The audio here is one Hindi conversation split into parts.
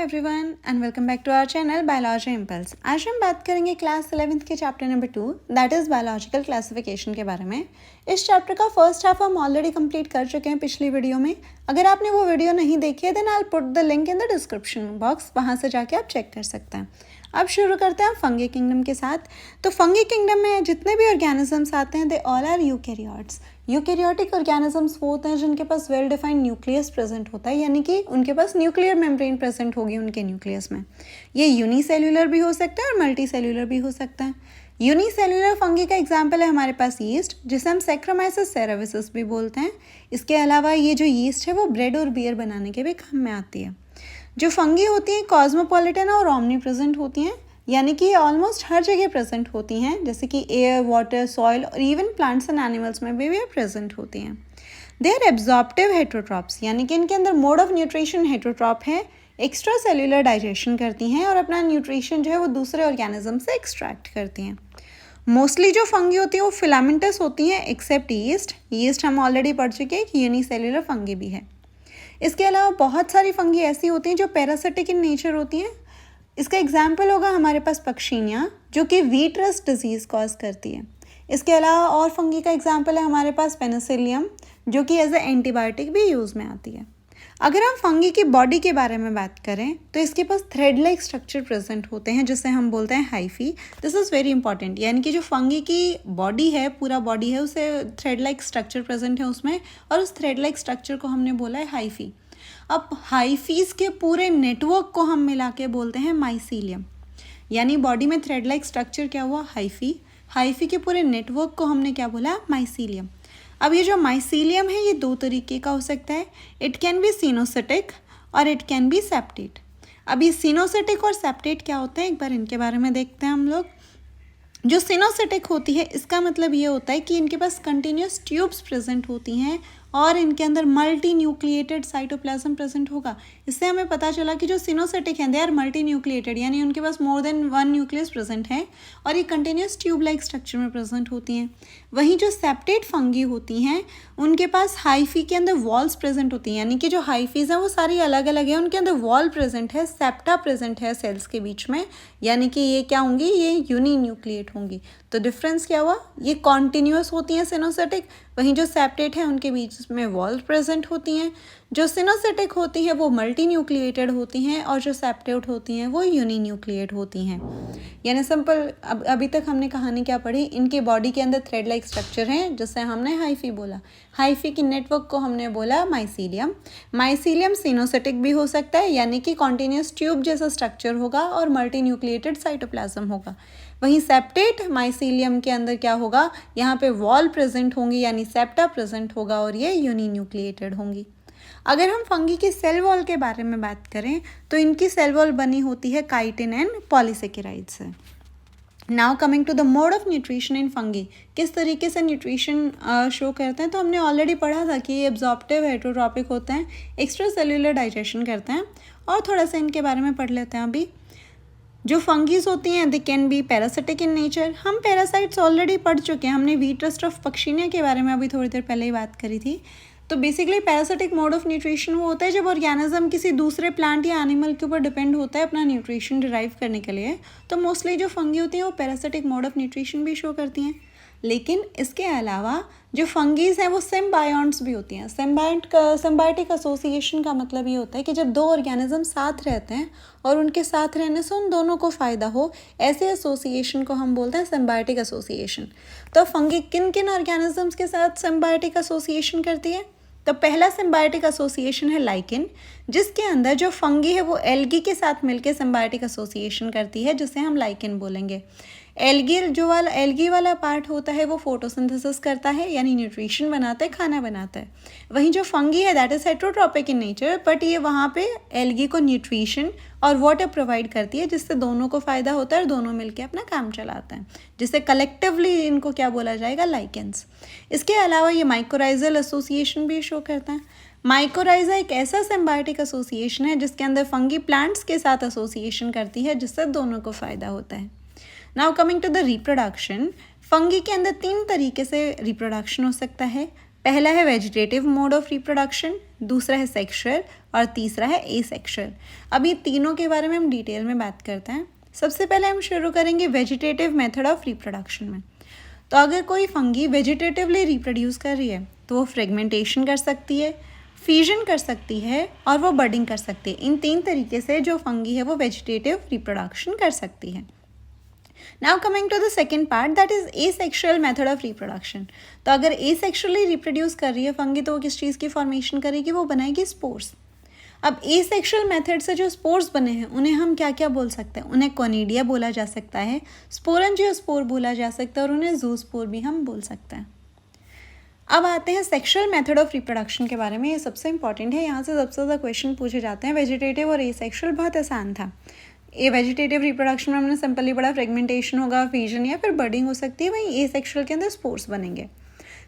Everyone and welcome back to our channel biology impulse. आज हम बात करेंगे क्लास 11th के chapter number 2 that is biological classification के बारे में। इस चैप्टर का फर्स्ट हाफ हम ऑलरेडी कंप्लीट कर चुके हैं पिछली वीडियो में। अगर आपने वो वीडियो नहीं देखी है then I will put the link in the description box, वहाँ से जाके आप चेक कर सकते हैं। अब शुरू करते हैं फंगी किंगडम के साथ। तो फंगी किंगडम में जितने भी ऑर्गेनिजम्स आते हैं they all are eukaryotes. Eukaryotic organisms वो होते हैं जिनके पास वेल डिफाइंड न्यूक्लियस प्रेजेंट होता है, यानी कि उनके पास न्यूक्लियर मेम्ब्रेन प्रेजेंट होगी उनके न्यूक्लियस में। ये यूनिसेल्युलर भी हो सकता है और मल्टी सेल्युलर भी हो सकता है। यूनिसेल्युलर फंगी का एग्जाम्पल है हमारे पास यीस्ट, जिसे हम सैक्रोमाइसिस सेरेविसिस भी बोलते हैं। इसके अलावा ये जो यीस्ट है वो ब्रेड और बियर बनाने के भी काम में आती है। जो फंगी होती हैं कॉस्मोपॉलिटन और ओमनी प्रेजेंट होती हैं, यानी कि ऑलमोस्ट हर जगह प्रेजेंट होती हैं, जैसे कि एयर, वाटर, सॉइल और इवन प्लांट्स एंड एनिमल्स में भी प्रेजेंट होती हैं। दे आर एब्जॉर्प्टिव हेटरोट्रॉप्स, यानी कि इनके अंदर मोड ऑफ न्यूट्रिशन हेटरोट्रॉप है। एक्स्ट्रा सेल्यूलर डाइजेशन करती हैं और अपना न्यूट्रिशन जो है वो दूसरे ऑर्गेनिज्म से एक्सट्रैक्ट करती हैं। मोस्टली जो फंगी होती हैं वो फिलामेंटस होती हैं एक्सेप्ट यीस्ट। यीस्ट हम ऑलरेडी पढ़ चुके हैं कि यूनिसेल्युलर फंगी भी है। इसके अलावा बहुत सारी फंगी ऐसी होती हैं जो पैरासिटिक इन नेचर होती हैं। इसका एग्जाम्पल होगा हमारे पास पक्षियाँ, जो कि व्हीट रस्ट डिजीज़ कॉज करती है। इसके अलावा और फंगी का एग्जाम्पल है हमारे पास पेनिसिलियम, जो कि एज ए एंटीबायोटिक भी यूज़ में आती है। अगर हम फंगी की बॉडी के बारे में बात करें तो इसके पास थ्रेड लाइक स्ट्रक्चर प्रेजेंट होते हैं, जिसे हम बोलते हैं hyphae. This is very important, यानी कि जो फंगी की बॉडी है, पूरा बॉडी है, उसे थ्रेड लाइक स्ट्रक्चर प्रेजेंट है उसमें, और उस थ्रेड लाइक स्ट्रक्चर को हमने बोला है हाइफी। अब हाइफीज के पूरे नेटवर्क को हम मिला के बोलते हैं माइसीलियम। यानी बॉडी में थ्रेड लाइक स्ट्रक्चर क्या हुआ, हाइफी। हाइफी के पूरे नेटवर्क को हमने क्या बोला, माइसीलियम। अब ये जो माइसीलियम है ये दो तरीके का हो सकता है। इट कैन बी सिनोसिटिक और इट कैन बी सेप्टेट। अब ये सिनोसिटिक और सेप्टेट क्या होते हैं, एक बार इनके बारे में देखते हैं हम लोग। जो सिनोसिटिक होती है इसका मतलब ये होता है कि इनके पास कंटिन्यूस ट्यूब्स प्रेजेंट होती हैं और इनके अंदर मल्टी न्यूक्लिएटेड साइटोप्लाज्म प्रेजेंट होगा। इससे हमें पता चला कि जो सिनोसिटिक हैं दे आर मल्टी न्यूक्लिएटेड, यानी उनके पास more than one nucleus present है और ये कंटिन्यूस ट्यूब लाइक स्ट्रक्चर में प्रेजेंट होती हैं। वहीं जो सेप्टेट फंगी होती हैं उनके पास हाइफी के अंदर वॉल्स प्रेजेंट होती हैं, यानी कि जो हाइफीज हैं वो सारी अलग अलग है, उनके अंदर वॉल प्रेजेंट है, सेप्टा प्रेजेंट है सेल्स के बीच में, यानी कि ये क्या होंगी, ये यूनी न्यूक्लिएट होंगी। तो डिफरेंस क्या हुआ, ये कॉन्टिन्यूस होती हैं सिनोसिटिक, वहीं जो सेप्टेट है उनके बीच में वॉल प्रेजेंट होती हैं। जो सिनोसिटिक होती हैं वो मल्टी न्यूक्लिएटेड होती हैं और जो सेप्टेट होती हैं वो यूनी न्यूक्लिएट होती हैं। यानी सिंपल अभी तक हमने कहानी क्या पढ़ी, इनके बॉडी के अंदर थ्रेड लाइक स्ट्रक्चर है जिससे हमने हाइफी बोला। हाइफी की नेटवर्क को हमने बोला माइसीलियम। माइसीलियम सिनोसिटिक भी हो सकता है, यानी कि कॉन्टिन्यूस ट्यूब जैसा स्ट्रक्चर होगा और मल्टी न्यूक्लिएटेड साइटोप्लाज्म होगा। वहीं सेप्टेट माइसीलियम के अंदर क्या होगा, यहाँ पे वॉल प्रेजेंट होंगी, यानी सेप्टा प्रेजेंट होगा और ये यूनी न्यूक्लिएटेड होंगी। अगर हम फंगी की सेल वॉल के बारे में बात करें तो इनकी सेल वॉल बनी होती है काइटिन एंड पॉलीसेकेराइड से। Now coming to the mode of nutrition in fungi, किस तरीके से न्यूट्रिशन शो करते हैं, तो हमने ऑलरेडी पढ़ा था कि ये एब्जॉर्प्टिव हेटरोट्रॉपिक होते हैं, एक्स्ट्रा सेल्यूलर डाइजेशन करते हैं। और थोड़ा सा इनके बारे में पढ़ लेते हैं अभी। जो फंगीज होती हैं दे can B parasitic in nature. हम पैरासाइट्स ऑलरेडी पढ़ चुके हैं, हमने व्हीट रस्ट ऑफ पक्षियाँ के बारे में अभी थोड़ी देर पहले ही बात करी थी। तो basically parasitic mode of nutrition वो होता है जब ऑर्गेनिज्म किसी दूसरे प्लांट या एनिमल के ऊपर डिपेंड होता है अपना न्यूट्रिशन डिराइव करने के लिए। तो मोस्टली जो फंगी होती हैं वो पैरासिटिक मोड ऑफ न्यूट्रिशन भी शो करती हैं। लेकिन इसके अलावा जो फंगीज हैं वो सिम्बायोंट्स भी होती हैं। सिम्बायोटिक एसोसिएशन का मतलब ये होता है कि जब दो ऑर्गेनिज्म साथ रहते हैं और उनके साथ रहने से उन दोनों को फ़ायदा हो, ऐसे एसोसिएशन को हम बोलते हैं सिम्बायोटिक एसोसिएशन। तो फंगी किन किन ऑर्गेनिजम्स के साथ सिम्बायोटिक एसोसिएशन करती है, तो पहला सिम्बायोटिक एसोसिएशन है लाइकेन, जिसके अंदर जो फंगी है वो एल्गी के साथ मिलकर सिम्बायोटिक एसोसिएशन करती है, जिसे हम लाइकेन बोलेंगे। एल्गी वाला पार्ट होता है वो फोटोसिंथेसिस करता है, यानी न्यूट्रिशन बनाता है, खाना बनाता है। वहीं जो फंगी है that is heterotrophic in nature, but ये वहाँ पे एल्गी को न्यूट्रिशन और वाटर प्रोवाइड करती है, जिससे दोनों को फ़ायदा होता है और दोनों मिलके अपना काम चलाते हैं, जिससे कलेक्टिवली इनको क्या बोला जाएगा, लाइकेंस। इसके अलावा ये माइकोराइजल एसोसिएशन भी शो करता है। माइकोराइजा एक ऐसा सिम्बायोटिक एसोसिएशन है जिसके अंदर फंगी प्लांट्स के साथ एसोसिएशन करती है, जिससे दोनों को फ़ायदा होता है। Now coming to the reproduction, fungi के अंदर 3 तरीके से रिप्रोडक्शन हो सकता है। पहला है वेजिटेटिव मोड ऑफ रिप्रोडक्शन, दूसरा है सेक्सुअल और तीसरा है एसेक्सुअल। अब ये तीनों के बारे में हम डिटेल में बात करते हैं। सबसे पहले हम शुरू करेंगे वेजिटेटिव मेथड ऑफ रिप्रोडक्शन में। तो अगर कोई फंगी वेजिटेटिवली रिप्रोड्यूस कर रही है तो वो फ्रेगमेंटेशन कर सकती है, फ्यूजन कर सकती है और वो बडिंग कर सकती है। इन तीन तरीके से जो फंगी है वो वेजिटेटिव रिप्रोडक्शन कर सकती है। Now coming to the second part, that is asexual method of reproduction. तो अगर एसेक्सुअली रिप्रोड्यूस कर रही है फंगी तो वो किस चीज़ की फॉर्मेशन करेगी, वो बनाएगी स्पोर्स। अब एसेक्सुअल मेथड से जो स्पोर्स बने हैं उन्हें हम क्या क्या बोल सकते हैं, उन्हें कोनिडिया बोला जा सकता है, स्पोरेंजियोस्पोर बोला जा सकता है और उन्हें जूस्पोर भी हम बोल सकते हैं। अब आते हैं सेक्सुअल मेथड ऑफ रिप्रोडक्शन के बारे में। ये सबसे इंपॉर्टेंट है, यहाँ से सबसे ज़्यादा क्वेश्चन पूछे जाते हैं। वेजिटेटिव और एसेक्सुअल बहुत आसान था। ये वेजिटेटिव रिप्रोडक्शन में हमने सिंपली बड़ा फ्रेगमेंटेशन होगा, फ्यूजन या फिर बर्डिंग हो सकती है, वहीं एसेक्सुअल के अंदर स्पोर्स बनेंगे।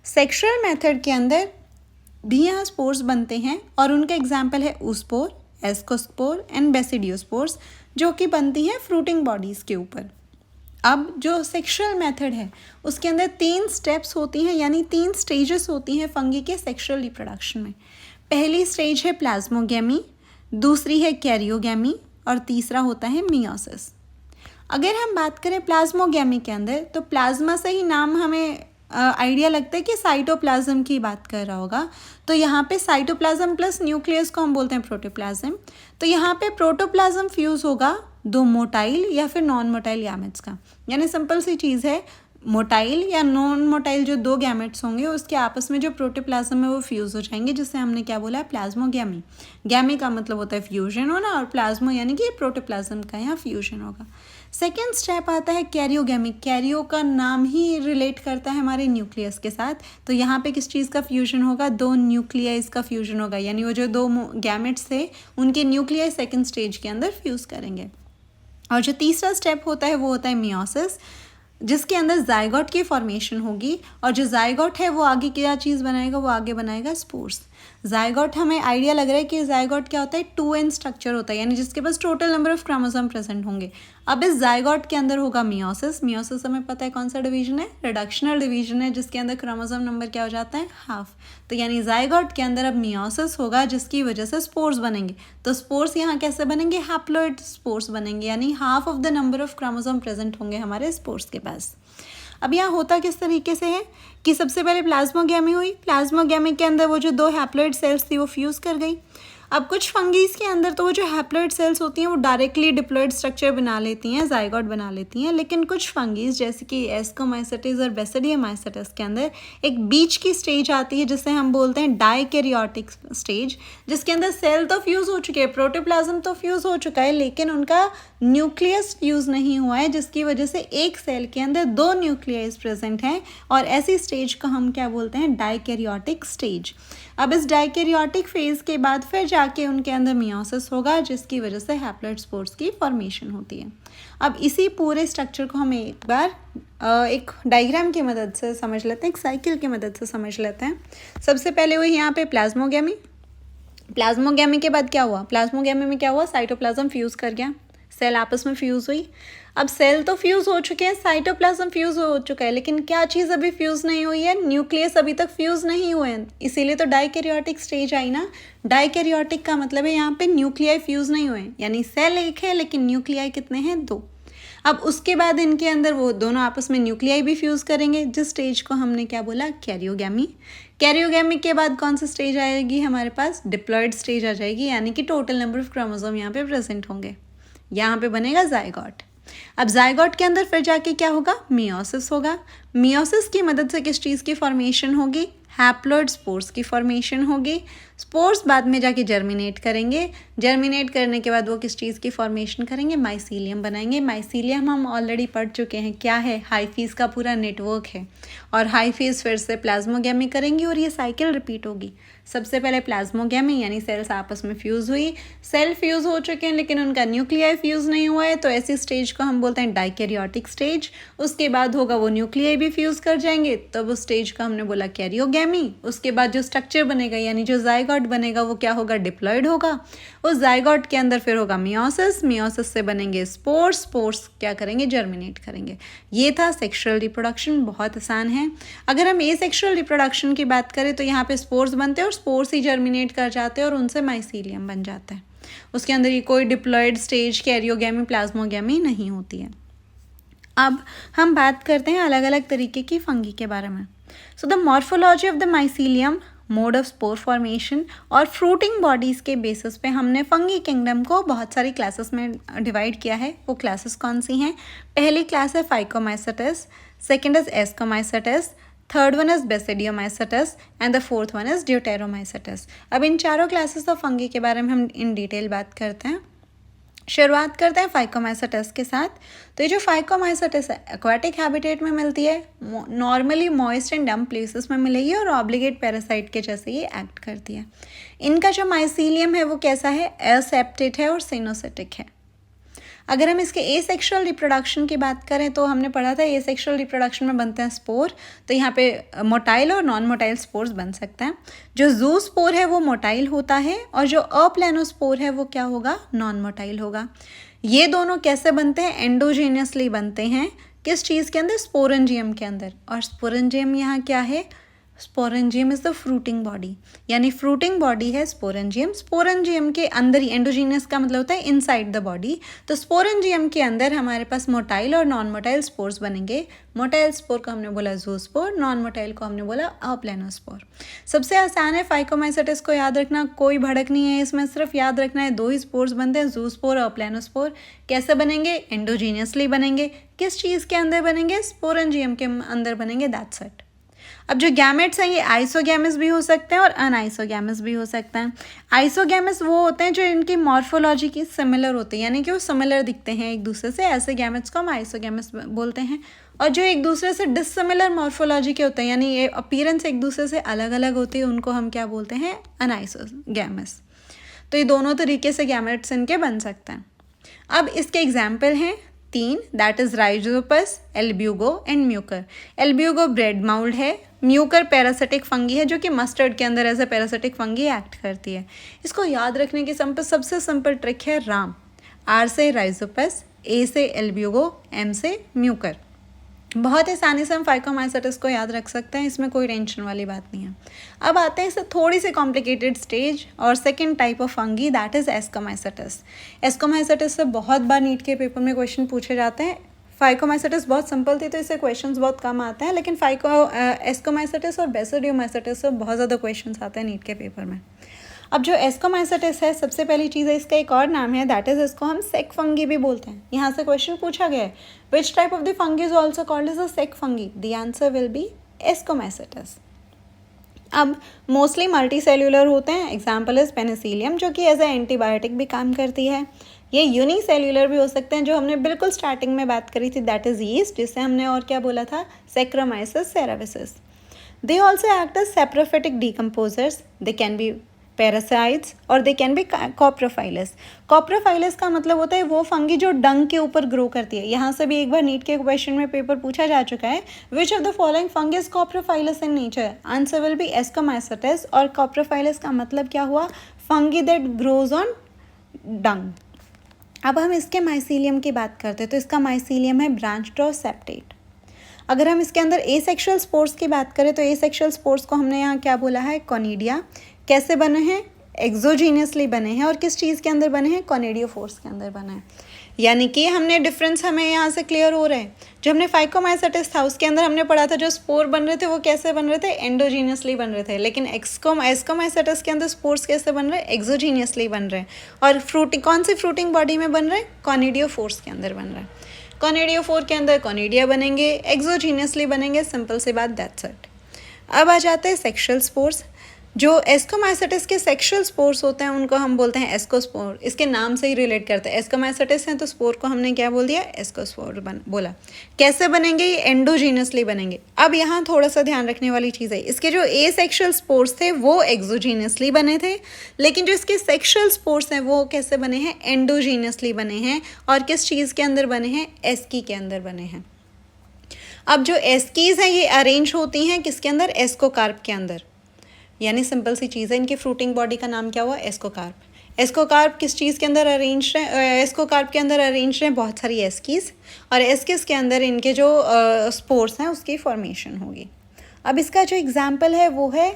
सेक्सुअल मेथड के अंदर भी यहाँ स्पोर्स बनते हैं और उनके एग्जाम्पल है oospore, एस्कोस्पोर एंड बेसिडियोस्पोर्स, जो कि बनती हैं फ्रूटिंग बॉडीज़ के ऊपर। अब जो सेक्सुअल मेथड है उसके अंदर 3 स्टेप्स होती हैं, यानी 3 स्टेजेस होती हैं फंगी के सेक्सुअल रिप्रोडक्शन में। पहली स्टेज है प्लाज्मोगैमी, दूसरी है कैरियोगैमी और तीसरा होता है मियोसिस। अगर हम बात करें प्लाज्मोगैमी के अंदर, तो प्लाज्मा से ही नाम हमें आइडिया लगता है कि साइटोप्लाज्म की बात कर रहा होगा। तो यहाँ पे साइटोप्लाज्म प्लस न्यूक्लियस को हम बोलते हैं प्रोटोप्लाज्म। तो यहाँ पे प्रोटोप्लाज्म फ्यूज़ होगा 2 मोटाइल या फिर नॉन मोटाइल गैमेट्स का। यानी सिंपल सी चीज़ है, मोटाइल या नॉन मोटाइल जो 2 गैमेट्स होंगे उसके आपस में जो प्रोटोप्लाज्म है वो फ्यूज़ हो जाएंगे, जिससे हमने क्या बोला है, प्लाज्मोगैमी। गैमी का मतलब होता है फ्यूजन होना और प्लाज्मो यानी कि प्रोटोप्लाज्म का यहाँ फ्यूजन होगा। सेकेंड स्टेप आता है कैरियोगैमी। कैरियो का नाम ही रिलेट करता है हमारे न्यूक्लियस के साथ। तो यहाँ पे किस चीज़ का फ्यूजन होगा, 2 न्यूक्लियाइज का फ्यूजन होगा, यानी वो जो 2 गैमेट्स थे उनके न्यूक्लियाई सेकेंड स्टेज के अंदर फ्यूज़ करेंगे। और जो तीसरा स्टेप होता है वो होता है मियोसिस, जिसके अंदर जाइगोट की फॉर्मेशन होगी और जो जाइगोट है वो आगे क्या चीज़ बनाएगा, वो आगे बनाएगा स्पोर्स। जाइगोट हमें आइडिया लग रहा है कि जाइगोट क्या होता है, 2n स्ट्रक्चर होता है, यानी जिसके पास total number of chromosome present होंगे। अब इस जाइगोट के अंदर होगा मियोसिस। मियोसिस हमें पता है कौन सा डिवीजन है, रिडक्शनल डिवीजन है, जिसके अंदर क्रोमोसोम नंबर क्या हो जाता है, हाफ। तो यानी जाइगोट के अंदर अब मियोसिस होगा जिसकी वजह से स्पोर्स बनेंगे। तो स्पोर्स यहाँ कैसे बनेंगे, हैप्लॉइड स्पोर्स बनेंगे, यानी half of the number of chromosome present होंगे हमारे स्पोर्स के पास। अब यहाँ होता किस तरीके से है कि सबसे पहले प्लाज्मोगैमी हुई। प्लाज्मोगैमी के अंदर वो जो 2 हैप्लॉइड सेल्स थी वो फ्यूज़ कर गई। अब कुछ फंगीज के अंदर तो वो जो हैप्लॉइड सेल्स होती हैं वो डायरेक्टली डिप्लॉइड स्ट्रक्चर बना लेती हैं, जाइगोट बना लेती हैं। लेकिन कुछ फंगीज जैसे कि एस्कोमाइसेटिस और बेसिडियोमाइसेटिस के अंदर एक बीच की स्टेज आती है जिसे हम बोलते हैं डाइकैरियोटिक स्टेज, जिसके अंदर सेल तो फ्यूज़ हो चुके हैं, प्रोटोप्लाज्म तो फ्यूज़ हो चुका है, लेकिन उनका न्यूक्लियस फ्यूज़ नहीं हुआ है, जिसकी वजह से एक सेल के अंदर 2 न्यूक्लियस प्रेजेंट हैं और ऐसी स्टेज को हम क्या बोलते हैं, डाइकैरियोटिक स्टेज। अब इस डाइकैरियोटिक फेज़ के बाद फिर जाके उनके अंदर मियोसिस होगा, जिसकी वजह से हैप्लॉइड स्पोर्स की फॉर्मेशन होती है। अब इसी पूरे स्ट्रक्चर को हम एक बार एक डायग्राम की मदद से समझ लेते हैं, एक साइकिल की मदद से समझ लेते हैं। सबसे पहले हुई यहाँ पे प्लाज्मोगैमी। प्लाज्मोगैमी के बाद क्या हुआ, प्लाज्मोगैमी में क्या हुआ, साइटोप्लाज्म फ्यूज़ कर गया, सेल आपस में फ्यूज़ हुई। अब सेल तो फ्यूज़ हो चुके हैं, साइटोप्लाज्म फ्यूज़ हो चुका है, लेकिन क्या चीज़ अभी फ्यूज़ नहीं हुई है, न्यूक्लियस अभी तक फ्यूज़ नहीं हुए हैं, इसीलिए तो डाइकैरियोटिक स्टेज आई ना। डाइकैरियोटिक का मतलब है यहाँ पे न्यूक्लियाई फ्यूज़ नहीं हुए, यानी सेल एक है लेकिन न्यूक्लियाई कितने हैं, 2। अब उसके बाद इनके अंदर वो दोनों आपस में न्यूक्लियाई भी फ्यूज़ करेंगे, जिस स्टेज को हमने क्या बोला, कैरियोगैमी। कैरियोगैमी के बाद कौन सी स्टेज आएगी हमारे पास, डिप्लॉइड स्टेज आ जाएगी, यानी कि टोटल नंबर ऑफ क्रोमोसोम यहाँ पे प्रेजेंट होंगे, यहाँ पे बनेगा जाइगोट। अब जाइगोट के अंदर फिर जाके क्या होगा, मियोसिस होगा। मियोसिस की मदद से किस चीज़ की फॉर्मेशन होगी, हैप्लॉइड स्पोर्स की फॉर्मेशन होगी। स्पोर्स बाद में जाके जर्मिनेट करेंगे, जर्मिनेट करने के बाद वो किस चीज़ की फॉर्मेशन करेंगे, माइसीलियम बनाएंगे। माइसीलियम हम ऑलरेडी पढ़ चुके हैं, क्या है, हाइफीज़ का पूरा नेटवर्क है, और हाइफीज़ फिर से प्लाज्मोगैमी करेंगी और ये साइकिल रिपीट होगी। सबसे पहले प्लाज्मोगैमी यानी सेल्स आपस में फ्यूज़ हुई, सेल फ्यूज़ हो चुके हैं लेकिन उनका न्यूक्लियाई फ्यूज़ नहीं हुआ है, तो ऐसी स्टेज को हम बोलते हैं डाइकैरियोटिक स्टेज। उसके बाद होगा वो न्यूक्लियाई भी फ्यूज़ कर जाएंगे, तब उस स्टेज का हमने बोला कैरियोगैमी। उसके बाद जो स्ट्रक्चर बनेगा यानी जो जाइगोट जाइगोट बनेगा वो क्या होगा, डिप्लॉयड होगा। उस जाइगोट के अंदर फिर होगा मियोसिस, मियोसिस से बनेंगे स्पोर्स, स्पोर्स क्या करेंगे, जर्मिनेट करेंगे। ये था सेक्सुअल रिप्रोडक्शन, बहुत आसान है। अगर हम एसेक्सुअल रिप्रोडक्शन की बात करें तो यहाँ पे स्पोर्स बनते हैं और स्पोर्स ही जर्मिनेट कर जाते हैं और उनसे माइसीलियम बन जाता है। उसके अंदर ये कोई डिप्लॉयड स्टेज, कैरियोगैमी, प्लाज्मोगैमी नहीं होती है। अब हम बात करते हैं अलग अलग तरीके की फंगी के बारे में। So the morphology of the mycelium, mode of spore formation और फ्रूटिंग बॉडीज़ के बेसिस पे हमने फंगी किंगडम को बहुत सारी क्लासेस में डिवाइड किया है। वो क्लासेस कौन सी हैं? पहली क्लास है phycomycetes, second is ascomycetes, third one is basidiomycetes and the fourth one is deuteromycetes. अब इन चारों क्लासेस ऑफ फंगी के बारे में हम इन डिटेल बात करते हैं। शुरुआत करते हैं फाइकोमाइसेटस के साथ। तो ये जो फाइकोमाइसेटस है एक्वाटिक हैबिटेट में मिलती है, normally moist and damp places में मिलेगी और ऑब्लिगेट पैरासाइट के जैसे ये एक्ट करती है। इनका जो माइसीलियम है वो कैसा है, एसेप्टेट है और सिनोसिटिक है। अगर हम इसके एसेक्सुअल रिप्रोडक्शन की बात करें तो हमने पढ़ा था एसेक्सुअल रिप्रोडक्शन में बनते हैं स्पोर, तो यहाँ पे मोटाइल और नॉन मोटाइल स्पोर्स बन सकते हैं। जो जू स्पोर है वो मोटाइल होता है और जो अप्लेनोस्पोर है वो क्या होगा, नॉन मोटाइल होगा। ये दोनों कैसे बनते हैं, एंडोजेनियसली बनते हैं। किस चीज़ के अंदर, स्पोरेंजियम के अंदर। और स्पोरेंजियम यहाँ क्या है, sporangium is the fruiting body, यानी फ्रूटिंग बॉडी है स्पोरेंजियम। स्पोरेंजियम के अंदर ही, एंडोजीनियस का मतलब होता है इनसाइड द बॉडी, तो स्पोरेंजियम के अंदर हमारे पास मोटाइल और नॉन मोटाइल स्पोर्स बनेंगे। मोटाइल स्पोर को हमने बोला जूस्पोर, नॉन मोटाइल को हमने बोला अप्लेनोस्पोर। सबसे आसान है फाइकोमाइसेटस को याद रखना, कोई भड़क नहीं है इसमें, सिर्फ याद रखना है दो ही स्पोर्स बनते हैं, जूस्पोर और अप्लेनोस्पोर। कैसे बनेंगे, एंडोजीनियसली बनेंगे। किस चीज़ के अंदर बनेंगे, स्पोरेंजियम के अंदर बनेंगे, दैट्स इट। अब जो गैमेट्स हैं ये आइसोगैमस भी हो सकते हैं और अनआइसोगैमस भी हो सकते हैं। आइसोगैमस वो होते हैं जो इनकी मॉर्फोलॉजी की सिमिलर होती है, यानी कि वो सिमिलर दिखते हैं एक दूसरे से, ऐसे गैमेट्स को हम आइसोगैमस बोलते हैं। और जो एक दूसरे से डिसिमिलर मॉर्फोलॉजी के होते हैं, यानी ये अपीयरेंस एक दूसरे से अलग अलग होती है, उनको हम क्या बोलते हैं, अनआइसोगैमस। तो ये दोनों तरीके से गैमेट्स इनके बन सकते हैं। अब इसके एग्जाम्पल हैं 3, that is Rhizopus, Albugo and Mucor. Albugo bread mould है, म्यूकर पैरासिटिक फंगी है जो कि मस्टर्ड के अंदर as a parasitic fungi act करती है। इसको याद रखने की सबसे सिंपल ट्रिक है राम। आर से राइजोपस, ए से एल्ब्यूगो, एम से म्यूकर। बहुत आसानी से हम फाइकोमाइसेटस को याद रख सकते हैं, इसमें कोई टेंशन वाली बात नहीं है। अब आते हैं इसे थोड़ी सी कॉम्प्लिकेटेड स्टेज और second type of fungi, that is ascomycetes. Ascomycetes से बहुत बार नीट के पेपर में क्वेश्चन पूछे जाते हैं। फाइकोमाइसेटस बहुत सिंपल थी तो इससे क्वेश्चंस बहुत कम आते हैं, लेकिन एस्कोमाइसेटस और बेसिडियोमाइसेटस से बहुत ज़्यादा क्वेश्चंस आते हैं नीट के पेपर में। अब जो एस्कोमाइसेटस है, सबसे पहली चीज़ है इसका एक और नाम है, दैट इज इसको हम सेक फंगी भी बोलते हैं। यहाँ से क्वेश्चन पूछा गया है, which type of the fungi is also called as a sac fungi, the answer will be ascomycetes. अब मोस्टली मल्टी सेल्यूलर होते हैं, एग्जाम्पल इज पेनिसिलियम जो कि एज ए एंटीबायोटिक भी काम करती है। ये यूनिसेल्यूलर भी हो सकते हैं, जो हमने बिल्कुल स्टार्टिंग में बात करी थी, दैट इज यीस्ट, जिससे हमने और क्या बोला था, saccharomyces cerevisiae. They also act as saprophytic decomposers, they can be parasites और दे कैन बी कॉप्रोफाइलस। कॉप्रोफाइलस का मतलब होता है वो फंगी जो डंग के ऊपर ग्रो करती है। यहाँ से भी एक बार नीट के क्वेश्चन में पेपर पूछा जा चुका है, which of the following fungi is coprophilous in nature, answer will be ascomycetes. और कॉप्रोफाइलस का मतलब क्या हुआ, fungi that grows on dung. अब हम इसके माइसीलियम की बात करते हैं, तो इसका माइसीलियम है ब्रांच्ड और सेप्टेट। अगर हम इसके अंदर एसेक्सुअल स्पोर्स की बात करें तो एसेक्सुअल स्पोर्स को हमने यहाँ क्या बोला है, कॉनिडिया। कैसे बने हैं, एक्सोजीनियसली बने हैं और किस चीज़ के अंदर बने हैं, कॉनिडियोफोर्स के अंदर बने हैं। यानी कि हमने डिफरेंस हमें यहाँ से क्लियर हो रहा है। जो हमने फाइकोमाइसेटस था उसके अंदर हमने पढ़ा था जो स्पोर बन रहे थे वो कैसे बन रहे थे, एंडोजीनियसली बन रहे थे, लेकिन एस्कोमाइसेटस के अंदर स्पोर्स कैसे बन रहे हैं, एक्सोजीनियसली बन रहे हैं। और कौन सी फ्रूटिंग बॉडी में बन रहे हैं, कॉनिडियोफोर्स के अंदर बन रहे हैं। कॉनिडियोफोर के अंदर कॉनिडिया बनेंगे, एक्सोजीनियसली बनेंगे, सिंपल सी बात, दैट्स इट। अब आ जाते हैं सेक्शुअल स्पोर्स। जो एस्कोमाइसेटस के सेक्शुअल स्पोर्स होते हैं उनको हम बोलते हैं एस्कोस्पोर, इसके नाम से ही रिलेट करते हैं। एस्कोमाइसेटस हैं तो स्पोर को हमने क्या बोल दिया, एस्कोस्पोर बोला। कैसे बनेंगे, ये एंडोजीनसली बनेंगे। अब यहाँ थोड़ा सा ध्यान रखने वाली चीज़ है, इसके जो एसेक्सुअल स्पोर्स थे वो एक्सोजीनसली बने थे, लेकिन जो इसके सेक्शुअल स्पोर्स हैं वो कैसे बने हैं, एंडोजीनसली बने हैं। और किस चीज़ के अंदर बने हैं, एस्की के अंदर बने हैं। अब जो एस्कीज हैं ये अरेंज होती हैं किसके अंदर, एस्कोकार्प के अंदर। यानी सिंपल सी चीज़ है, इनकी फ्रूटिंग बॉडी का नाम क्या हुआ, एस्कोकार्प। एस्कोकार्प किस चीज़ के अंदर अरेंज है, एस्कोकार्प के अंदर अरेंज हैं बहुत सारी एस्कीज, और एस्कीज के अंदर इनके जो स्पोर्स हैं उसकी फॉर्मेशन होगी। अब इसका जो एग्जाम्पल है वो है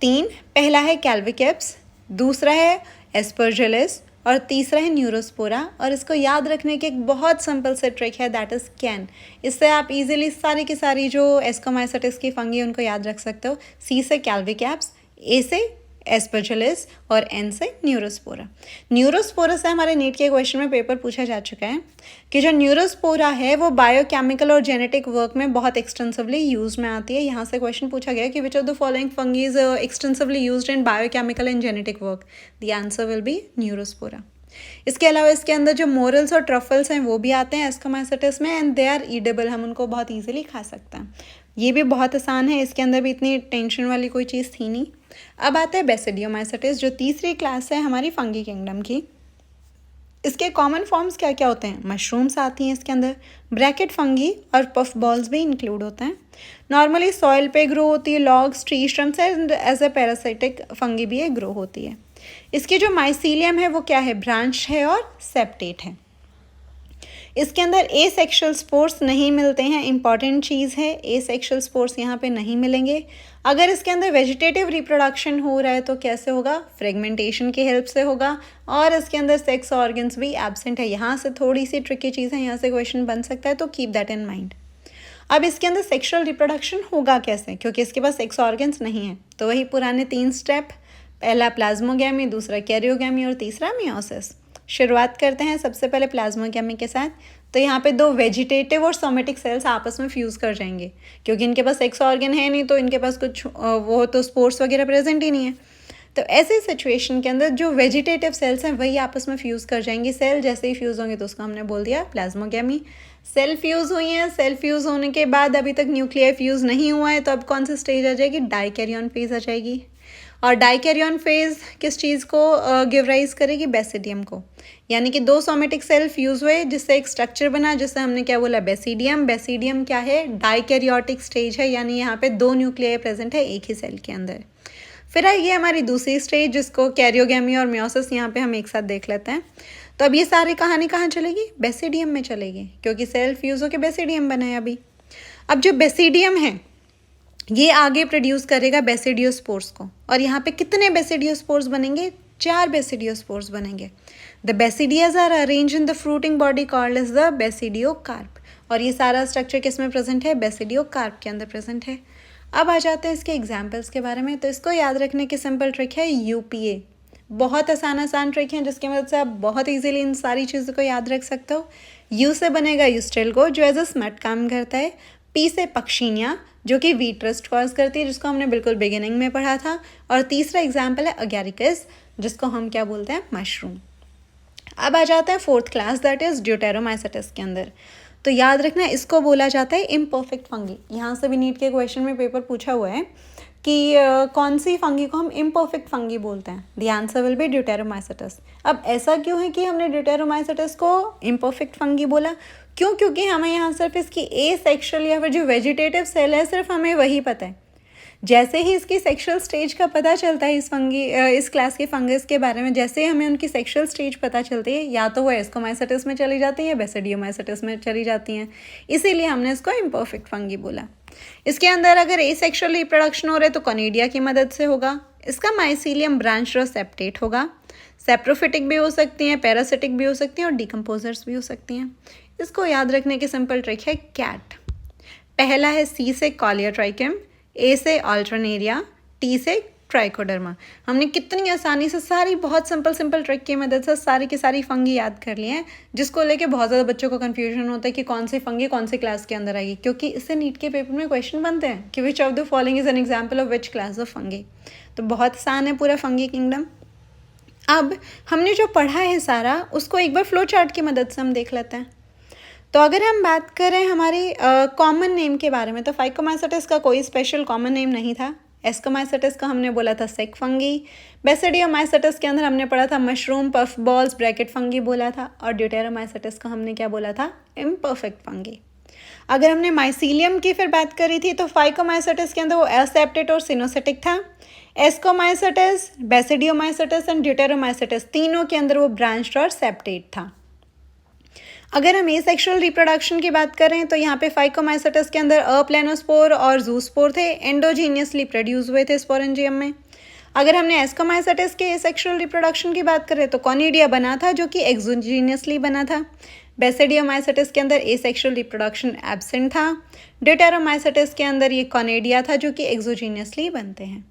3, पहला है कैल्विकेप्स, दूसरा है एस्परजिलस और तीसरा है न्यूरोस्पोरा। और इसको याद रखने की एक बहुत सिंपल से ट्रिक है, दैट इज़ कैन। इससे आप इजीली सारी की सारी जो एस्कोमाइसेटिस की फंगी उनको याद रख सकते हो। सी से कैल्विकैप्स, ए से एस्परजिलस और एन से न्यूरोस्पोरा। न्यूरोस्पोरा से हमारे नीट के क्वेश्चन में पेपर पूछा जा चुका है कि जो न्यूरोस्पोरा है वो बायोकेमिकल और जेनेटिक वर्क में बहुत एक्सटेंसिवली यूज में आती है। यहाँ से क्वेश्चन पूछा गया कि विच of the following fungi is extensively used in biochemical and genetic work, the answer will B Neurospora. इसके अलावा इसके अंदर जो मोरल्स और ट्रफल्स हैं वो भी आते हैं एस्कोमाइसेटिस में, एंड दे आर ईडेबल, हम उनको बहुत ईजिली खा सकते हैं। ये भी बहुत आसान है, इसके अंदर भी इतनी टेंशन वाली कोई चीज़ थी नहीं। अब आता है बेसिडियोमाइसेटिस, जो तीसरी क्लास है हमारी फंगी किंगडम की। इसके कॉमन फॉर्म्स क्या क्या होते हैं, मशरूम्स आती हैं इसके अंदर, ब्रैकेट फंगी और पफ बॉल्स भी इंक्लूड होते हैं। नॉर्मली सॉइल पे ग्रो होती है, logs, tree stumps and as a parasitic fungi भी ग्रो होती है। इसकी जो माइसीलियम है वो क्या है, ब्रांच है और सेप्टेट है। इसके अंदर ए सेक्शुअल स्पोर्स नहीं मिलते हैं, इंपॉर्टेंट चीज़ है, ए सेक्शुअल स्पोर्स यहाँ पे नहीं मिलेंगे। अगर इसके अंदर वेजिटेटिव रिप्रोडक्शन हो रहा है तो कैसे होगा, फ्रेगमेंटेशन की हेल्प से होगा, और इसके अंदर सेक्स ऑर्गन्स भी एब्सेंट है। यहाँ से थोड़ी सी ट्रिकी चीज़ है, यहाँ से क्वेश्चन बन सकता है, तो कीप दैट इन माइंड। अब इसके अंदर सेक्शुअल रिप्रोडक्शन होगा कैसे, क्योंकि इसके पास सेक्स ऑर्गन्स नहीं है, तो वही पुराने 3 स्टेप, पहला प्लाज्मोगैमी, दूसरा कैरियोगैमी और तीसरा मियोसिस। शुरुआत करते हैं सबसे पहले प्लाज्मोगैमी के साथ। तो यहाँ पे 2 वेजिटेटिव और सोमेटिक सेल्स आपस में फ्यूज़ कर जाएंगे, क्योंकि इनके पास सेक्स ऑर्गन है नहीं, तो इनके पास कुछ वो तो स्पोर्स वगैरह प्रेजेंट ही नहीं है। तो ऐसे सिचुएशन के अंदर जो वेजिटेटिव सेल्स हैं वही आपस में फ्यूज़ कर जाएंगी। सेल जैसे ही फ्यूज़ होंगे तो उसको हमने बोल दिया प्लाज्मोगैमी। सेल फ्यूज़ हुई हैं, सेल फ्यूज़ होने के बाद अभी तक न्यूक्लियर फ्यूज़ नहीं हुआ है, तो अब कौन सी स्टेज आ जाएगी, डाइकैरियन फेज आ जाएगी। और डाइकैरियन फेज किस चीज़ को गिव राइज करेगी, बेसिडियम को। यानी कि 2 सोमेटिक सेल फ्यूज़ हुए जिससे एक स्ट्रक्चर बना, जिससे हमने क्या बोला, बेसिडियम। बेसिडियम क्या है, डाइकैरियोटिक स्टेज है, यानी यहाँ पे 2 न्यूक्लियर प्रेजेंट है एक ही सेल के अंदर। फिर आइए हमारी दूसरी स्टेज, जिसको कैरियोगैमी और मियोसिस यहाँ पे हम एक साथ देख लेते हैं। तो अब ये सारी कहानी कहाँ चलेगी, बेसिडियम में चलेगी, क्योंकि सेल फ्यूज़ होकर बेसिडियम बना है अभी। अब जो बेसिडियम है ये आगे प्रोड्यूस करेगा बेसिडियोस्पोर्स को, और यहाँ पे कितने बेसिडियोस्पोर्स बनेंगे, 4 बेसिडियोस्पोर्स बनेंगे। The basidias are arrange in the fruiting body called as the basidiocarp, और ये सारा स्ट्रक्चर किस में प्रेजेंट है, बेसिडियोकार्प के अंदर प्रेजेंट है। अब आ जाते हैं इसके एग्जाम्पल्स के बारे में। तो इसको याद रखने की सिंपल ट्रिक है यूपीए, बहुत आसान ट्रिक है जिसकी मदद से आप बहुत ईजिली इन सारी चीज़ों को याद रख सकते हो। यू से बनेगा यूस्टेल्गो, जो एज अ स्मट काम करता है। पी से पक्षिनिया, जो कि वीट रस्ट कॉज करती है, जिसको हमने बिल्कुल बिगिनिंग में पढ़ा था। और तीसरा एग्जाम्पल है अगैरिकस, जिसको हम क्या बोलते हैं, मशरूम। अब आ जाता है 4th क्लास, दैट इज ड्यूटेरोमाइसेटिस के अंदर। तो याद रखना इसको बोला जाता है इम्परफेक्ट फंगी। यहाँ से भी नीट के क्वेश्चन में पेपर पूछा हुआ है कि कौन सी फंगी को हम इम्परफेक्ट फंगी बोलते हैं, द आंसर विल बी ड्यूटेरोमाइसेटिस। अब ऐसा क्यों है कि हमने ड्यूटेरोमाइसेटिस को इम्परफेक्ट फंगी बोला, क्यों, क्योंकि हमें यहाँ सिर्फ इसकी ए सेक्शुअल या फिर जो वेजिटेटिव सेल है सिर्फ हमें वही पता है। जैसे ही इसकी सेक्शुअल स्टेज का पता चलता है इस क्लास के फंगस के बारे में, जैसे ही हमें उनकी सेक्शुअल स्टेज पता चलती है, या तो वो एस्कोमाइसेटिस में चली जाती है, बेसिडियोमाइसेटिस में चली जाती हैं, इसीलिए हमने इसको इम्परफेक्ट फंगी बोला। इसके अंदर अगर एसेक्सुअल रिप्रोडक्शन हो रहा है तो कॉनिडिया की मदद से होगा। इसका माइसीलियम ब्रांच और सेप्टेट होगा। सेप्रोफिटिक भी हो सकती हैं, पैरासिटिक भी हो सकती हैं और डिकम्पोजर्स भी हो सकती हैं। इसको याद रखने की सिंपल ट्रिक है कैट। पहला है सी से कॉलियोट्राइकम, ए से अल्टरनेरिया, टी से ट्राइकोडर्मा। हमने कितनी आसानी से सारी बहुत सिंपल ट्रिक की मदद से सारी की सारी फंगी याद कर लिए हैं, जिसको लेके बहुत ज़्यादा बच्चों को कन्फ्यूजन होता है कि कौन सी फंगी कौन सी क्लास के अंदर आएगी, क्योंकि इससे नीट के पेपर में क्वेश्चन बनते हैं कि विच of the following is an example of which class of fungi. तो बहुत आसान है पूरा फंगी किंगडम। अब हमने जो पढ़ा है सारा, उसको एक बार फ्लो चार्ट की मदद से हम देख लेते हैं। तो अगर हम बात करें हमारी कॉमन नेम के बारे में, तो फाइकोमाइसेटिस का कोई स्पेशल कॉमन नेम नहीं था। एस्कोमाइसेटिस का हमने बोला था सेक फंगी। बेसिडियोमाइसेटिस के अंदर हमने पढ़ा था mushroom, puff balls, bracket fungi बोला था। और ड्यूटेरोमाइसेटिस का हमने क्या बोला था, इम्परफेक्ट फंगी। अगर हमने माइसीलियम की फिर बात करी थी तो फाइकोमाइसेट्स के अंदर वो एसेप्टेट और सिनोसेटिक था। एस्कोमाइसेट्स, बेसिडियोमाइसेट्स एंड ड्यूटेरोमाइसेट्स तीनों के अंदर वो ब्रांच्ड और सेप्टेट था। अगर हम एसेक्सुअल रिप्रोडक्शन की बात करें तो यहाँ पे फाइकोमाइसेट्स के अंदर अप्लेनोस्पोर और जूस्पोर थे, एंडोजीनियसली प्रोड्यूस हुए थे स्पोरेंजियम में। अगर हमने एस्कोमाइसेट्स के एसेक्सुअल रिप्रोडक्शन की बात करें तो कॉनिडिया बना था जो कि एक्सोजीनियसली बना था। बेसिडियोमाइसेट्स के अंदर एसेक्सुअल रिप्रोडक्शन एब्सेंट था। ड्यूटेरोमाइसेट्स के अंदर ये कॉनिडिया था जो कि एक्सोजीनियसली बनते हैं।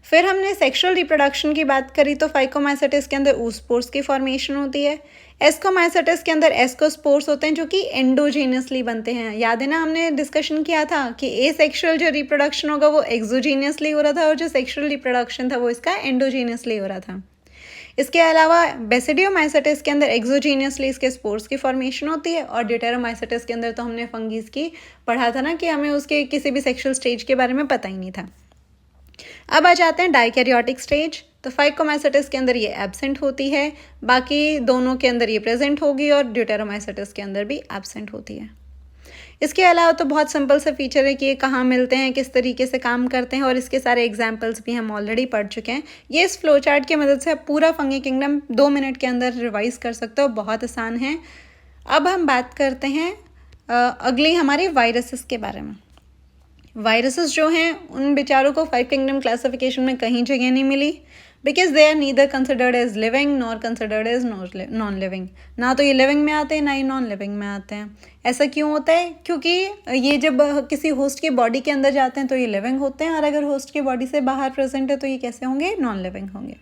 फिर हमने सेक्सुअल रिप्रोडक्शन की बात करी तो फाइकोमाइसेट्स के अंदर oospores की फॉर्मेशन होती है। एस्कोमाइसेट्स के अंदर एस्कोस्पोर्स होते हैं जो कि एंडोजीनियसली बनते हैं। याद है ना, हमने डिस्कशन किया था कि एसेक्सुअल जो रिप्रोडक्शन होगा वो एक्सोजीनियसली हो रहा था और जो सेक्सुअल रिप्रोडक्शन था वो इसका एंडोजीनियसली हो रहा था। इसके अलावा बेसिडियोमाइसेट्स के अंदर एक्सोजीनियसली इसके स्पोर्स की फॉर्मेशन होती है और ड्यूटेरोमाइसेट्स के अंदर तो हमने फंगीज की पढ़ा था ना कि हमें उसके किसी भी सेक्सुअल स्टेज के बारे में पता ही नहीं था। अब आ जाते हैं डाइकैरियोटिक स्टेज। तो फाइकोमाइसेट्स के अंदर ये एब्सेंट होती है, बाकी दोनों के अंदर ये प्रेजेंट होगी और ड्यूटेरोमाइसेट्स के अंदर भी एब्सेंट होती है। इसके अलावा तो बहुत सिंपल सा फीचर है कि ये कहाँ मिलते हैं, किस तरीके से काम करते हैं और इसके सारे एग्जाम्पल्स भी हम ऑलरेडी पढ़ चुके हैं। ये इस फ्लो चार्ट की मदद से आप पूरा फंगी किंगडम 2 मिनट के अंदर रिवाइज कर सकते हो, बहुत आसान है। अब हम बात करते हैं अगली हमारे वायरसेस के बारे में। वायरसेस जो हैं उन बेचारों को 5 किंगडम क्लासिफिकेशन में कहीं जगह नहीं मिली, because they are neither considered as living nor considered as non living. ना तो ये लिविंग में आते हैं ना ही नॉन लिविंग में आते हैं। ऐसा क्यों होता है? क्योंकि ये जब किसी होस्ट की बॉडी के अंदर जाते हैं तो ये लिविंग होते हैं और अगर होस्ट की बॉडी से बाहर प्रेजेंट है तो ये कैसे होंगे? नॉन लिविंग होंगे।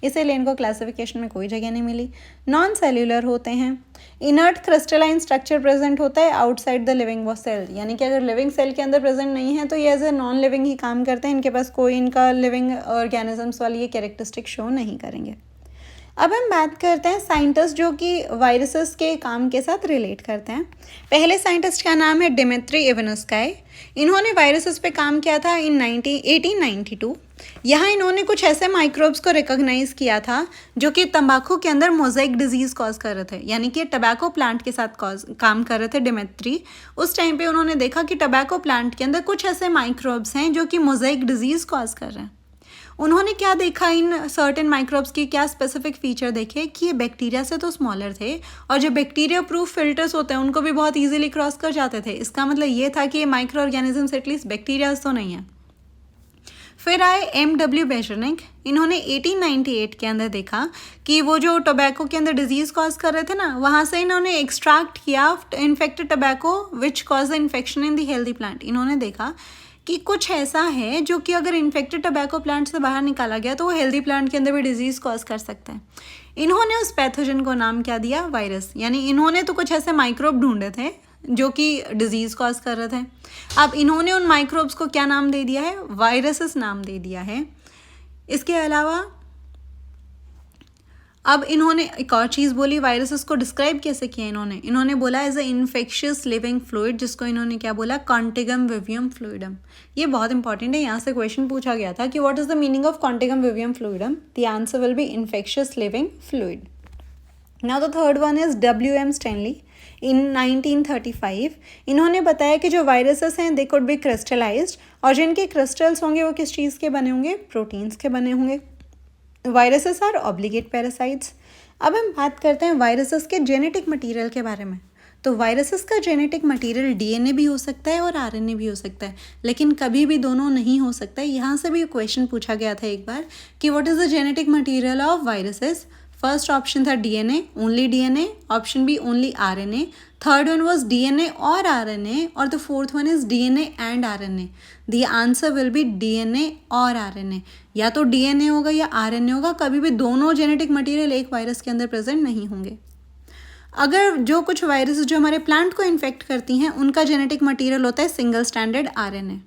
इसीलिए इनको क्लासिफिकेशन में कोई जगह नहीं मिली। नॉन सेल्यूलर होते हैं। इनर्ट क्रिस्टलाइन स्ट्रक्चर प्रेजेंट होता है आउटसाइड द लिविंग सेल, यानी कि अगर लिविंग सेल के अंदर प्रेजेंट नहीं है तो ये एज ए नॉन लिविंग ही काम करते हैं। इनके पास कोई इनका लिविंग ऑर्गेनिजम्स वाली ये कैरेक्टरिस्टिक शो नहीं करेंगे। अब हम बात करते हैं साइंटिस्ट जो कि वायरसेस के काम के साथ रिलेट करते हैं। पहले साइंटिस्ट का नाम है डिमित्री इवानोस्काई। इन्होंने वायरसेस पे काम किया था इन 1892। यहाँ इन्होंने कुछ ऐसे माइक्रोब्स को रिकॉग्नाइज किया था जो कि तंबाकू के अंदर मोज़ेक डिजीज़ कॉज कर रहे थे, यानी कि टबैको प्लांट के साथ काम कर रहे थे डिमित्री। उस टाइम पे उन्होंने देखा कि टबैको प्लांट के अंदर कुछ ऐसे माइक्रोब्स हैं जो कि मोज़ेक डिजीज़ कॉज कर रहे हैं। उन्होंने क्या देखा इन सर्टेन माइक्रोब्स की, क्या स्पेसिफिक फीचर देखे कि ये बैक्टीरिया से तो स्मॉलर थे और जो बैक्टीरिया प्रूफ फिल्टर्स होते हैं उनको भी बहुत इजीली क्रॉस कर जाते थे। इसका मतलब ये था कि ये माइक्रो ऑर्गेनिजम्स एटलीस्ट बैक्टीरियाज तो नहीं है। फिर आए M.W. बेजरनिक। इन्होंने 1898 के अंदर देखा कि वो जो टोबैको के अंदर डिजीज़ कॉज कर रहे थे ना, वहाँ से इन्होंने एक्सट्रैक्ट किया infected tobacco which cause the infection in the healthy plant. इन्होंने देखा कि कुछ ऐसा है जो कि अगर इन्फेक्टेड टोबैको प्लांट से बाहर निकाला गया तो वो हेल्दी प्लांट के अंदर भी डिजीज़ कॉज कर सकता है। इन्होंने उस पैथोजन को नाम क्या दिया? वायरस। यानी इन्होंने तो कुछ ऐसे माइक्रोब ढूंढे थे जो कि डिजीज़ कॉज कर रहे थे। अब इन्होंने उन माइक्रोब्स को क्या नाम दे दिया है? वायरसेस नाम दे दिया है। इसके अलावा अब इन्होंने एक और चीज़ बोली, वायरसेस को डिस्क्राइब कैसे किया इन्होंने बोला as a infectious living fluid, जिसको इन्होंने क्या बोला? कॉन्टिगम विवियम फ्लूइडम। ये बहुत इंपॉर्टेंट है, यहाँ से क्वेश्चन पूछा गया था कि what is the meaning of contagium विवियम fluidum? The answer will be infectious living fluid. Now the third one is W.M. Stanley. In 1935 इन्होंने बताया कि जो वायरसेस हैं दे कुड बी क्रिस्टलाइज्ड और जिनके क्रिस्टल्स होंगे वो किस चीज़ के बने होंगे? प्रोटीन्स के बने होंगे। Viruses are obligate parasites. अब हम बात करते हैं वायरसेस के जेनेटिक मटेरियल के बारे में। तो वायरसेस का जेनेटिक मटेरियल DNA भी हो सकता है और RNA भी हो सकता है, लेकिन कभी भी दोनों नहीं हो सकता है। यहाँ से भी क्वेश्चन पूछा गया था एक बार कि what is the genetic material of viruses? First option था DNA, only DNA, option B only RNA, third one was DNA और RNA और the fourth one is DNA and RNA। The answer will be DNA और RNA। या तो DNA होगा या RNA होगा, कभी भी दोनों जेनेटिक मटेरियल एक वायरस के अंदर प्रेजेंट नहीं होंगे। अगर जो कुछ वायरस जो हमारे प्लांट को इन्फेक्ट करती हैं उनका जेनेटिक मटेरियल होता है सिंगल स्टैंडर्ड RNA।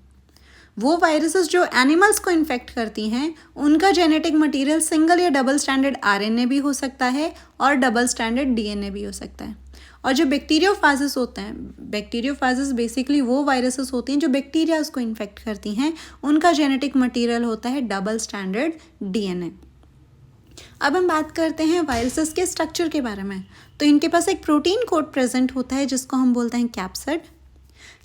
वो वायरसेस जो एनिमल्स को इन्फेक्ट करती हैं उनका जेनेटिक मटेरियल सिंगल या डबल स्टैंडर्ड RNA भी हो सकता है और डबल स्टैंडर्ड DNA भी हो सकता है। और जो बैक्टीरियोफाजेस होते हैं, बैक्टीरियोफाजेस बेसिकली वो वायरसेस होती हैं जो बैक्टीरियाज को इन्फेक्ट करती हैं, उनका जेनेटिक मटेरियल होता है डबल स्टैंडर्ड DNA। अब हम बात करते हैं वायरसेस के स्ट्रक्चर के बारे में। तो इनके पास एक प्रोटीन कोड प्रेजेंट होता है जिसको हम बोलते हैं कैप्सिड।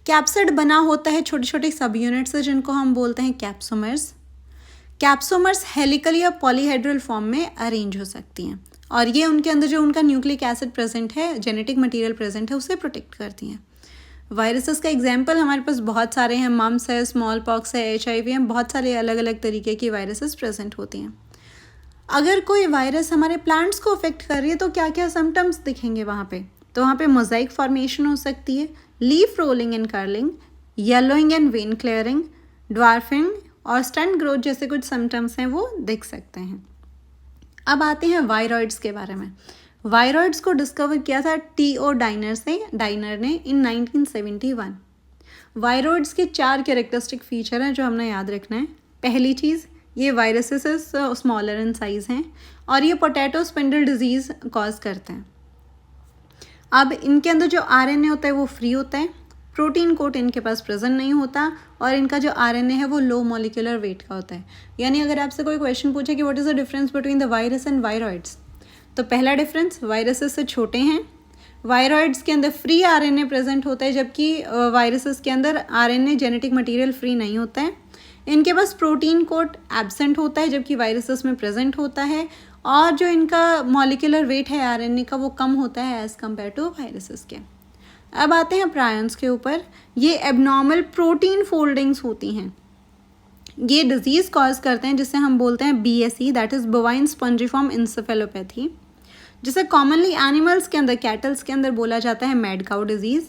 कैप्सिड बना होता है छोटे छोटे सब यूनिट से जिनको हम बोलते हैं कैप्सोमर्स। कैप्सोमर्स हेलिकल या पॉलीहेड्रल फॉर्म में अरेंज हो सकती हैं और ये उनके अंदर जो उनका न्यूक्लिक एसिड प्रेजेंट है, जेनेटिक मटेरियल प्रेजेंट है, उसे प्रोटेक्ट करती हैं। वायरसेस का एग्जाम्पल हमारे पास बहुत सारे हैं, मम्स है, स्मॉल पॉक्स है, HIV है, बहुत सारे अलग अलग तरीके की वायरसेस प्रेजेंट होती हैं। अगर कोई वायरस हमारे प्लांट्स को अफेक्ट कर रही है तो क्या क्या सिम्टम्स दिखेंगे वहाँ पे? तो वहाँ पे मोज़ाइक फॉर्मेशन हो सकती है, leaf rolling and curling, yellowing and when clearing, dwarfing और स्टंट ग्रोथ जैसे कुछ सिम्टम्स हैं वो दिख सकते हैं। अब आते हैं वायरॉइड्स के बारे में। वायरॉइड्स को डिस्कवर किया था T.O. डाइनर ने इन 1971। वायरॉइड्स के 4 कैरेक्टरिस्टिक फीचर हैं जो हमने याद रखना है। पहली चीज़, ये वायरसेस स्मॉलर इन साइज़ हैं और ये पोटैटो स्पिंडल डिजीज़ कॉज करते हैं। अब इनके अंदर जो RNA होता है वो फ्री होता है, प्रोटीन कोट इनके पास प्रेजेंट नहीं होता और इनका जो RNA है वो लो मॉलिक्यूलर वेट का होता है। यानी अगर आपसे कोई क्वेश्चन पूछे कि what is the difference between the virus and viroids, तो पहला डिफरेंस, वायरसेस से छोटे हैं। वायरॉइड्स के अंदर फ्री RNA प्रेजेंट होता है जबकि वायरसेस के अंदर RNA जेनेटिक मटेरियल फ्री नहीं होता है। इनके पास प्रोटीन कोट एब्सेंट होता है जबकि वायरसेस में प्रेजेंट होता है और जो इनका मॉलिक्यूलर वेट है RNA का वो कम होता है एज़ कम्पेयर टू वायरसेस के। अब आते हैं प्रायंस के ऊपर। ये एबनॉर्मल प्रोटीन फोल्डिंग्स होती हैं, ये डिजीज़ कॉज करते हैं जिसे हम बोलते हैं BSE, that is bovine spongiform encephalopathy, जिसे कॉमनली एनिमल्स के अंदर, कैटल्स के अंदर बोला जाता है मैड काउ डिजीज़।